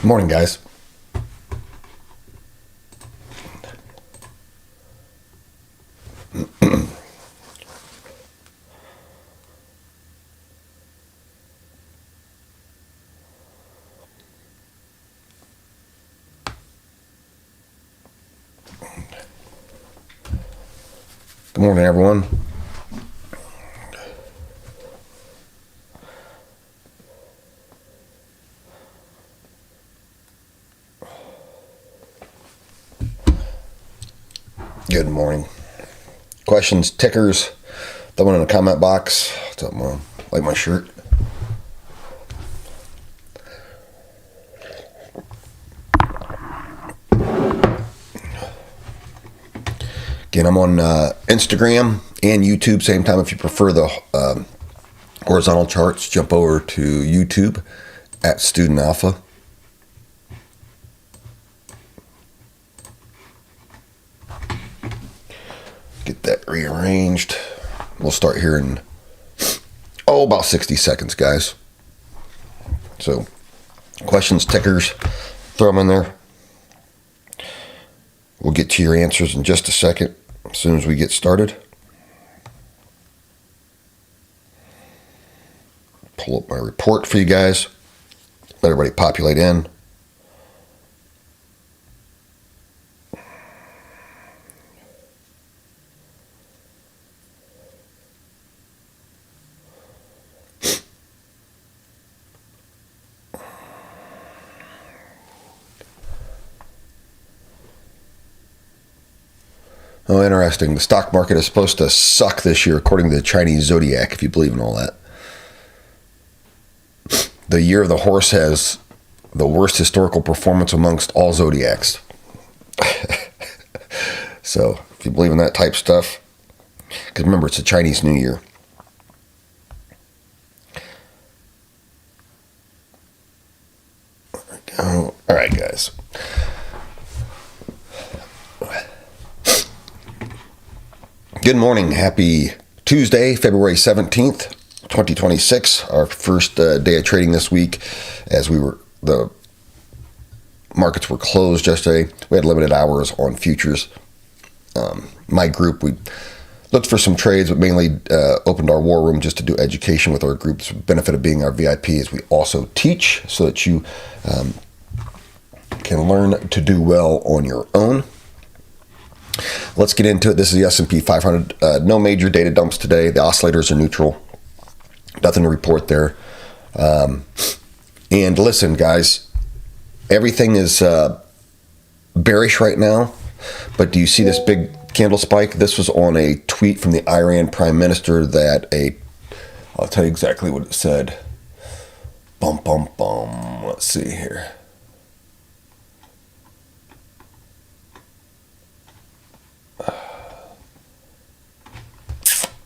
Morning, guys. Good morning, everyone. Good morning. Questions, tickers, throw one in the comment box. What's up, Mom? Like my shirt. Again, I'm on Instagram and YouTube, same time. If you prefer the horizontal charts, jump over to YouTube at Student Alpha. Get that rearranged. We'll start here in, about 60 seconds, guys. So, questions, tickers, throw them in there. We'll get to your answers in just a second, as soon as we get started. Pull up my report for you guys. Let everybody populate in. Oh, interesting. The stock market is supposed to suck this year, according to the Chinese zodiac, if you believe in all that. The year of the horse has the worst historical performance amongst all zodiacs. So, if you believe in that type stuff, because remember, it's a Chinese New Year. There we go. All right, guys. Good morning. Happy Tuesday, February 17th, 2026. Our first day of trading this week, as the markets were closed yesterday. We had limited hours on futures. My group, we looked for some trades, but mainly opened our war room just to do education with our groups. The benefit of being our VIP is we also teach so that you can learn to do well on your own. Let's get into it. This is the S&P 500. No major data dumps today. The oscillators are neutral. Nothing to report there. And listen, guys, everything is bearish right now. But do you see this big candle spike? This was on a tweet from the Iran Prime Minister I'll tell you exactly what it said. Bum, bum, bum. Let's see here.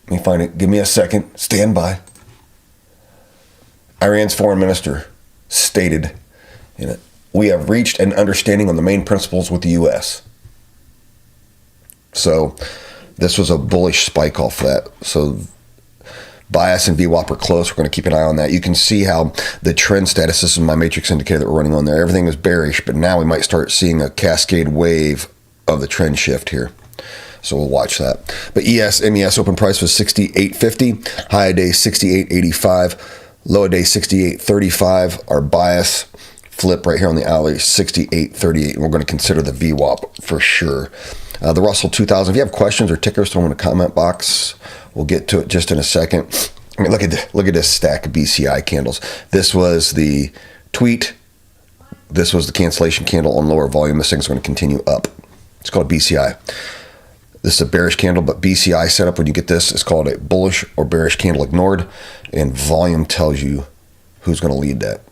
Let me find it. Give me a second. Stand by. Iran's foreign minister stated, we have reached an understanding on the main principles with the U.S. So this was a bullish spike off that. So bias and VWAP are close. We're going to keep an eye on that. You can see how the trend status, this is my matrix indicator that we're running on there. Everything is bearish, but now we might start seeing a cascade wave of the trend shift here. So we'll watch that. But MES open price was 68.50, high day 68.85, low day 68.35. Our bias flip right here on the alley 68.38, and we're going to consider the VWAP for sure. The Russell 2000. If you have questions or tickers, throw them in the comment box. We'll get to it just in a second. I mean, look at this stack of BCI candles. This was the tweet. This was the cancellation candle on lower volume. This thing's going to continue up. It's called BCI. This is a bearish candle, but BCI setup, when you get this, is called a bullish or bearish candle ignored, and volume tells you who's going to lead that.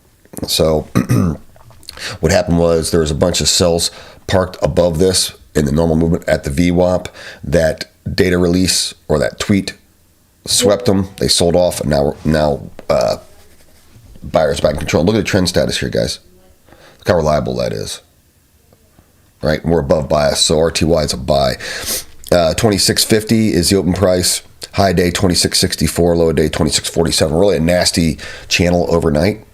So what happened was there was a bunch of sells parked above this in the normal movement at the VWAP. That data release or that tweet swept them. They sold off, and now buyers back in control. Look at the trend status here, guys. Look how reliable that is. Right, we're above bias, so RTY is a buy. 26.50 is the open price. High day 26.64, low day 26.47. Really a nasty channel overnight.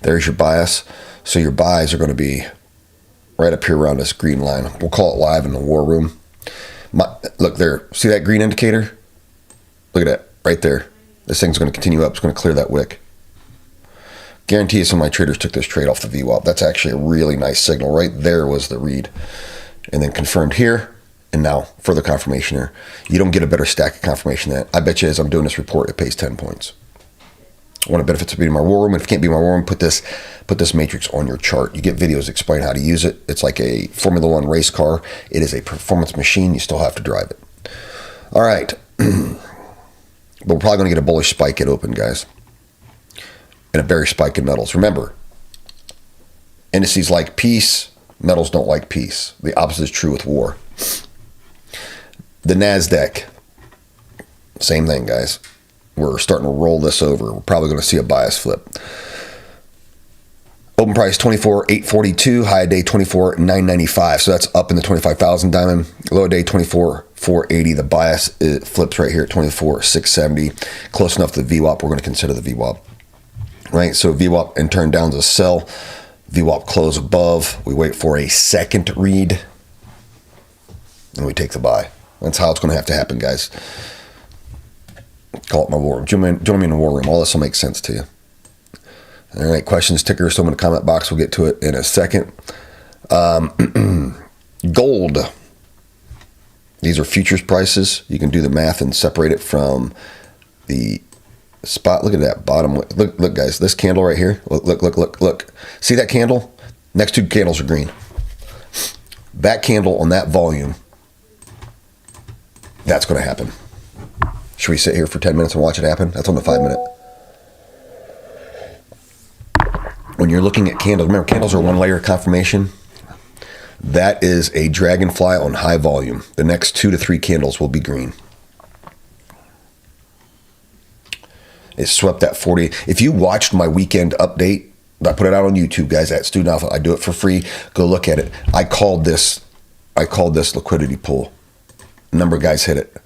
There's your bias. So your buys are going to be right up here around this green line. We'll call it live in the war room. Look there. See that green indicator? Look at that right there. This thing's going to continue up. It's going to clear that wick. Guarantee you some of my traders took this trade off the VWAP. That's actually a really nice signal. Right there was the read. And then confirmed here. And now further confirmation here. You don't get a better stack of confirmation than that. I bet you as I'm doing this report, it pays 10 points. One of the benefits of being in my war room. If you can't be in my war room, put this matrix on your chart. You get videos explain how to use it. It's like a Formula One race car. It is a performance machine. You still have to drive it. All right. But we're probably going to get a bullish spike at open, guys. And a bearish spike in metals. Remember, indices like peace. Metals don't like peace. The opposite is true with war. The NASDAQ. Same thing, guys. We're starting to roll this over. We're probably going to see a bias flip. Open price 24,842, high day 24,995. So that's up in the 25,000 diamond. Low day 24,480. The bias flips right here at 24,670. Close enough to the VWAP. We're going to consider the VWAP. Right? So VWAP and turn down to sell. VWAP close above. We wait for a second read. And we take the buy. That's how it's going to have to happen, guys. Call it my war room. Join me in the war room. All this will make sense to you. All right, questions, tickers, throw them in the comment box. We'll get to it in a second. Gold. These are futures prices. You can do the math and separate it from the spot. Look at that bottom. Look, guys, this candle right here. Look. See that candle? Next two candles are green. That candle on that volume, that's going to happen. Should we sit here for 10 minutes and watch it happen? That's on the 5 minute. When you're looking at candles, remember candles are one layer of confirmation. That is a dragonfly on high volume. The next 2 to 3 candles will be green. It swept that 40. If you watched my weekend update, I put it out on YouTube, guys, at Student Alpha. I do it for free. Go look at it. I called this liquidity pull. A number of guys hit it.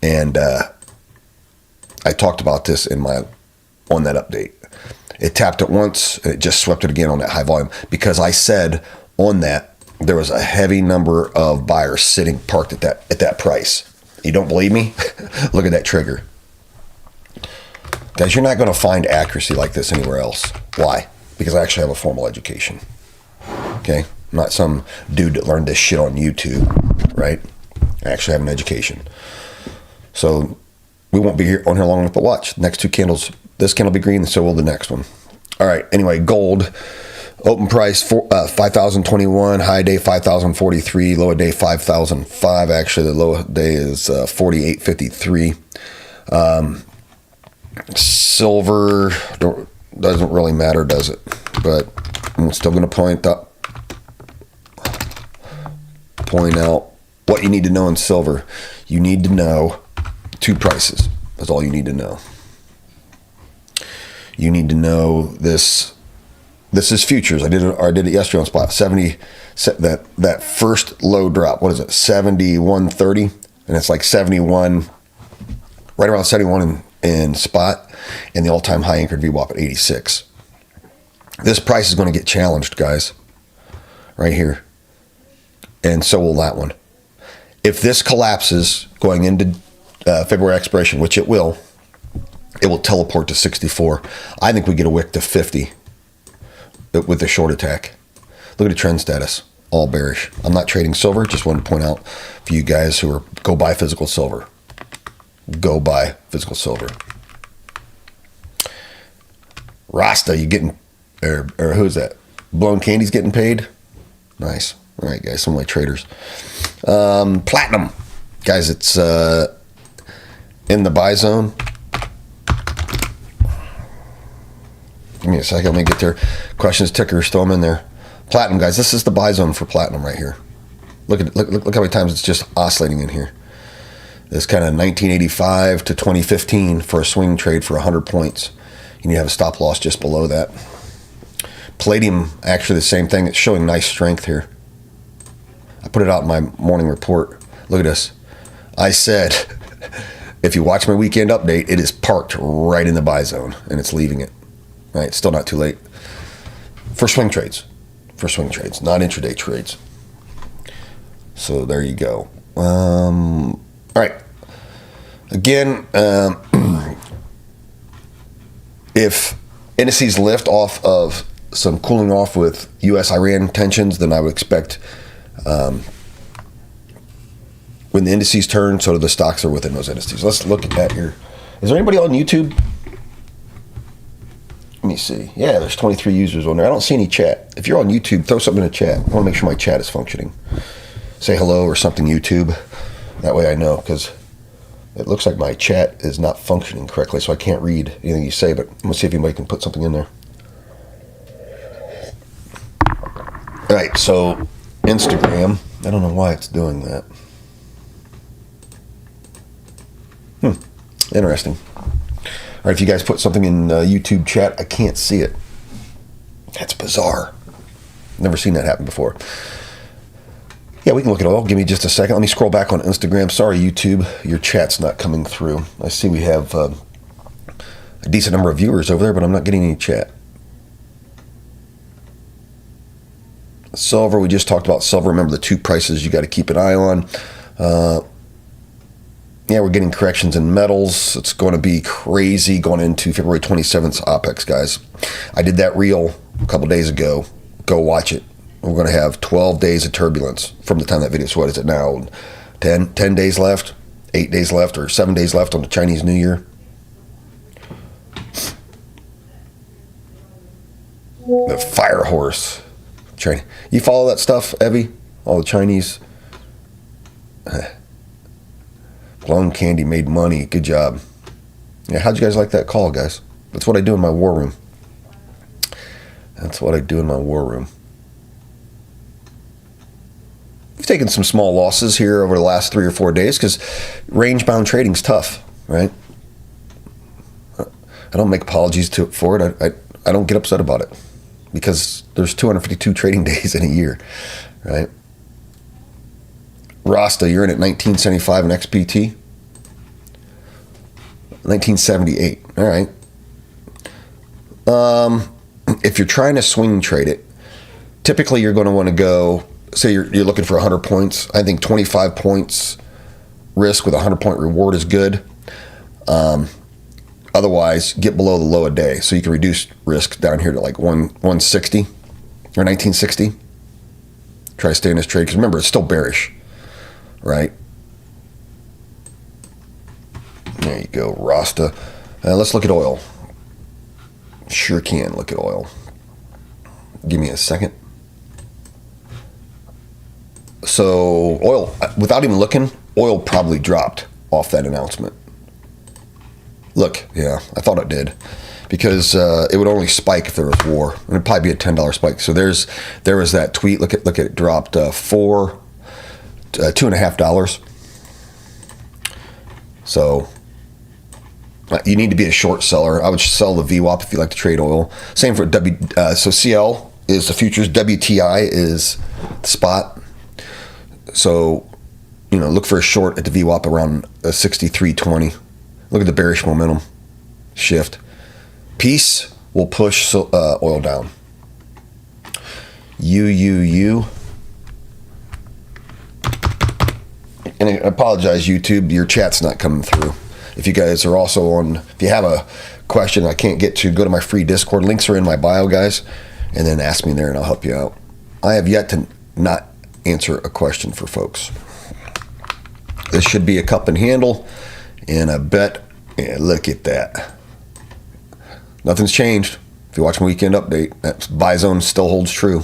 And I talked about this on that update. It tapped it once and it just swept it again on that high volume because I said on that there was a heavy number of buyers sitting parked at that price. You don't believe me? Look at that trigger. Guys, you're not going to find accuracy like this anywhere else. Why? Because I actually have a formal education. Okay? I'm not some dude that learned this shit on YouTube, right? I actually have an education. So we won't be on here long enough, but watch. Next two candles, this candle will be green, and so will the next one. All right, anyway, gold. Open price 5,021, high day 5,043, low day 5,005. Actually, the low day is 4,853. Silver doesn't really matter, does it? But I'm still going to point out what you need to know in silver. You need to know two prices. That's all you need to know. You need to know this. This is futures. I did it yesterday on spot 70. That first low drop. What is it? 71.30, and it's like 71, right around 71 in spot, and the all-time high anchored VWAP at 86. This price is going to get challenged, guys. Right here, and so will that one. If this collapses going into February expiration, which it will teleport to 64. I think we get a wick to 50 with the short attack. Look at the trend status, all bearish. I'm not trading silver. Just wanted to point out for you guys who are, go buy physical silver. Go buy physical silver. Rasta, you getting, or who's that? Blown Candy's getting paid? Nice. All right, guys, some of my traders. Platinum. Guys, it's in the buy zone. Give me a second. Let me get there. Questions, tickers, throw them in there. Platinum, guys. This is the buy zone for platinum right here. Look at it. Look how many times it's just oscillating in here. This kind of 1985 to 2015 for a swing trade for 100 points. You need to have a stop loss just below that. Palladium, actually the same thing. It's showing nice strength here. I put it out in my morning report. Look at this. I said, if you watch my weekend update, it is parked right in the buy zone, and it's leaving it. right? Still not too late for swing trades. For swing trades, not intraday trades. So there you go. All right. Again, if indices lift off of some cooling off with U.S.-Iran tensions, then I would expect when the indices turn, so do the stocks are within those indices. Let's look at your... Is there anybody on YouTube? Let me see. Yeah, there's 23 users on there. I don't see any chat. If you're on YouTube, throw something in the chat. I want to make sure my chat is functioning. Say hello or something, YouTube. That way I know, because it looks like my chat is not functioning correctly, so I can't read anything you say, but I'm going to see if anybody can put something in there. All right, so Instagram. I don't know why it's doing that. Interesting. All right, if you guys put something in YouTube chat, I can't see it. That's bizarre. Never seen that happen before. Yeah, we can look at it all. Give me just a second. Let me scroll back on Instagram. Sorry, YouTube, your chat's not coming through. I see we have a decent number of viewers over there, but I'm not getting any chat. Silver, we just talked about silver. Remember the two prices you got to keep an eye on. Yeah, we're getting corrections in metals. It's going to be crazy going into February 27th's OPEX, guys. I did that reel a couple days ago. Go watch it. We're going to have 12 days of turbulence from the time that video. So what is it now? 10 days left, 8 days left, or 7 days left on the Chinese New Year. The fire horse. China. You follow that stuff, Evie? All the Chinese... Blown candy made money. Good job. Yeah, how'd you guys like that call, guys? That's what I do in my war room. That's what I do in my war room. We've taken some small losses here over the last 3 or 4 days because range-bound trading's tough, right? I don't make apologies for it. I don't get upset about it because there's 252 trading days in a year, right? Rasta, you're in at 1975 in XPT. 1978. All right. If you're trying to swing trade it, typically you're going to want to go, say you're looking for 100 points. I think 25 points risk with a 100-point reward is good. Otherwise, get below the low a day so you can reduce risk down here to like 160 or 1960. Try to stay in this trade because remember, it's still bearish. Right? There you go, Rasta. Let's look at oil. Sure can look at oil. Give me a second. So, oil, without even looking, oil probably dropped off that announcement. Look, yeah, I thought it did. Because it would only spike if there was war. And it'd probably be a $10 spike. So there was that tweet. Look at it dropped $2.50. So you need to be a short seller. I would sell the VWAP if you like to trade oil. Same for so CL is the futures. WTI is the spot. So look for a short at the VWAP around 63.20. Look at the bearish momentum shift. Peace will push oil down. UUU. And I apologize, YouTube, your chat's not coming through. If you guys are also on, if you have a question I can't get to, go to my free Discord. Links are in my bio, guys, and then ask me there and I'll help you out. I have yet to not answer a question for folks. This should be a cup and handle, and I bet, yeah, look at that. Nothing's changed. If you watch my weekend update, that buy zone still holds true.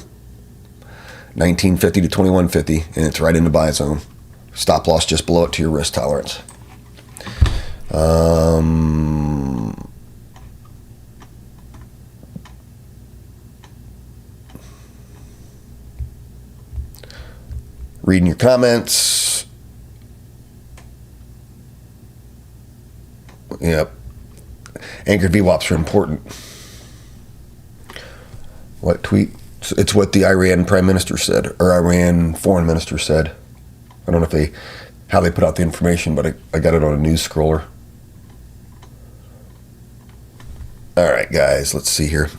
1950 to 2150, and it's right in the buy zone. Stop loss just below it to your risk tolerance. Reading your comments. Yep. Anchored VWAPs are important. What tweet? It's what the Iran Prime Minister said, or Iran Foreign Minister said. I don't know how they put out the information, but I got it on a news scroller. All right, guys, let's see here.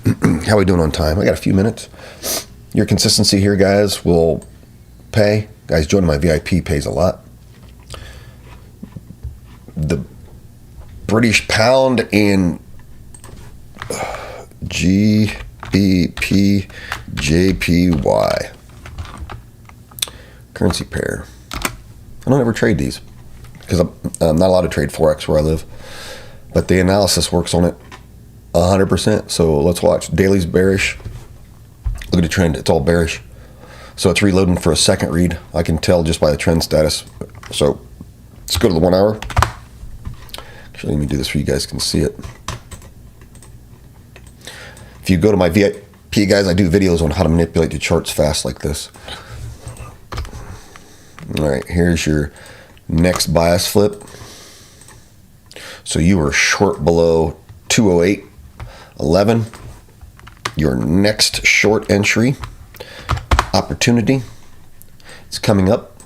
How are we doing on time? I got a few minutes. Your consistency here, guys, will pay. Guys, joining my VIP pays a lot. The British pound in GBP JPY currency pair. I don't ever trade these because I'm not allowed to trade Forex where I live, but the analysis works on it 100%. So let's watch. Daily's bearish. Look at the trend. It's all bearish. So it's reloading for a second read. I can tell just by the trend status. So let's go to the 1 hour. Actually, let me do this so you guys can see it. If you go to my VIP, guys, I do videos on how to manipulate the charts fast like this. All right, here's your next bias flip. So you were short below 208.11. Your next short entry opportunity is coming up.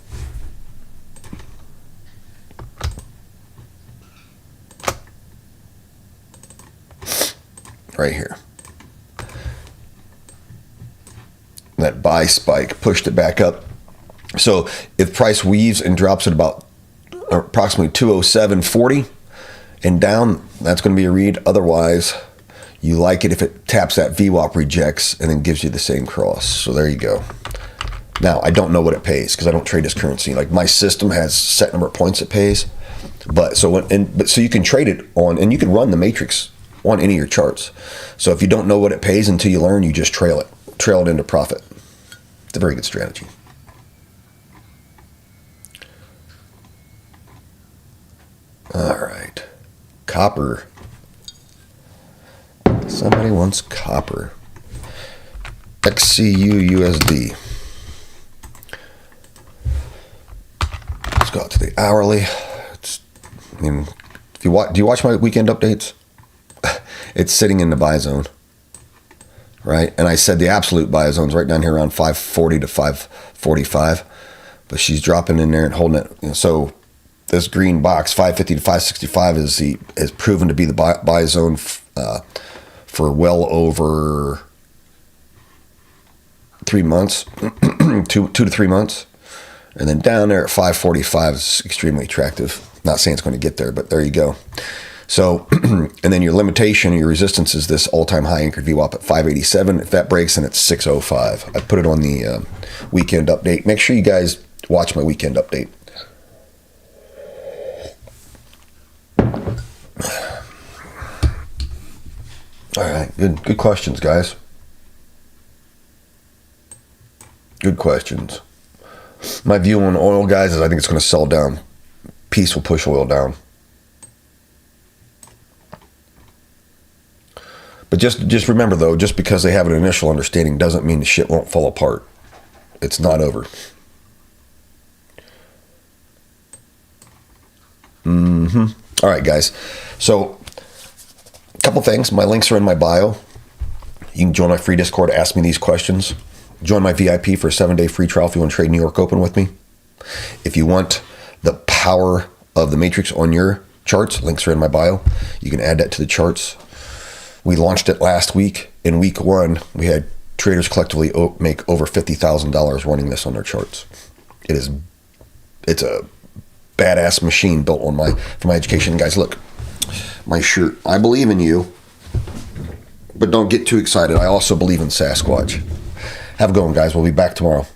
Right here. That buy spike pushed it back up. So if price weaves and drops at about approximately 207.40 and down, that's going to be a read. Otherwise, you like it if it taps that VWAP, rejects, and then gives you the same cross. So there you go. Now, I don't know what it pays because I don't trade this currency. Like my system has set number of points it pays. But so you can trade it on, and you can run the matrix on any of your charts. So if you don't know what it pays until you learn, you just trail it into profit. It's a very good strategy. All right. Copper. Somebody wants copper. XCU USD. Let's go out to the hourly. If you watch, do you watch my weekend updates? It's sitting in the buy zone, right? And I said the absolute buy zone's right down here around 540 to 545, but she's dropping in there and holding it. So this green box, 550 to 565, is proven to be the buy zone for well over 3 months, 2 to 3 months. And then down there at 545 is extremely attractive. Not saying it's going to get there, but there you go. So, and then your limitation, your resistance is this all-time high anchored VWAP at 587. If that breaks, then it's 605. I put it on the weekend update. Make sure you guys watch my weekend update. All right, good questions, guys. Good questions. My view on oil, guys, is I think it's going to sell down. Peace will push oil down. But just remember, though, just because they have an initial understanding doesn't mean the shit won't fall apart. It's not over. All right, guys. So, a couple things. My links are in my bio. You can join my free Discord, ask me these questions. Join my VIP for a 7-day free trial if you want to trade New York Open with me. If you want the power of the matrix on your charts, links are in my bio. You can add that to the charts. We launched it last week. In week 1, we had traders collectively make over $50,000 running this on their charts. It's a badass machine built on for my education. Guys, look, my shirt. I believe in you, but don't get too excited. I also believe in Sasquatch. Have a good one, guys. We'll be back tomorrow.